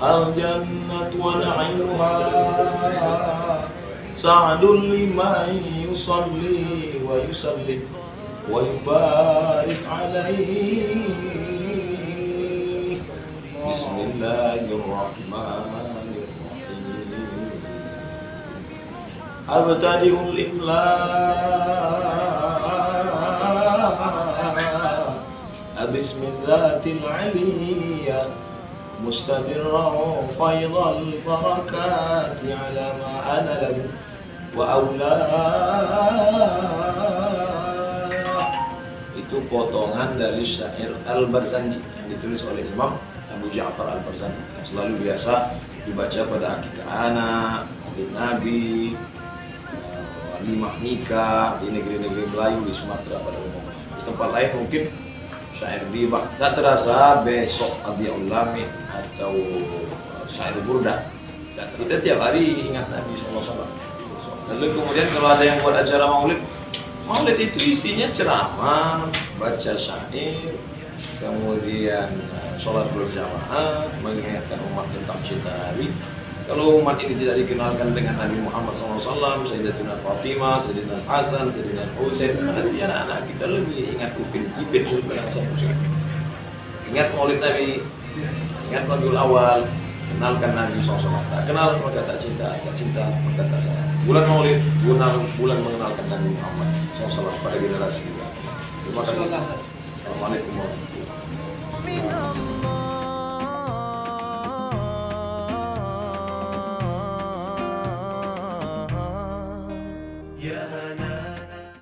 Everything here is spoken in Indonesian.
الجنة ونعيمها سعد لمن يصلي ويسلم ويبارك عليه. بسم الله الرحمن الرحيم. أبتدئ الإملاء بسم الذات العلية مستدرا فيض البركات على ما أنا له وأولاه. Itu potongan dari syair Al-Barzanji yang ditulis oleh Imam Abu Ja'far Al-Barzanji, yang selalu biasa dibaca pada akikah anak, maulid Nabi, walimah nikah di negeri-negeri Melayu di Sumatera pada umumnya. Di tempat lain mungkin syair bibah. Tak terasa besok Abiyaul Lami atau syair burda. Kita tiap hari ingat Nabi SAW. Lalu kemudian kalau ada yang buat acara maulid, maulid itu isinya ceramah, baca syair, kemudian sholat berjamaah, mengingatkan umat tentang cinta Nabi. Kalau umat ini tidak dikenalkan dengan Nabi Muhammad SAW, Sayyidatina Fatimah, Sayyidina Hasan, Sayyidina Husain, nanti anak-anak kita lebih ingat Upin Ipin daripada Hasan Husain. Ingat maulid Nabi, ingat Rabiul Awal, kenalkan Nabi SAW. Tak kenal maka tak cinta, tak cinta maka tak sayang. Bulan maulid, bulan mengenalkan Nabi Muhammad SAW pada generasi kita. Terima kasih. Assalamualaikum warahmatullahi wabarakatuh.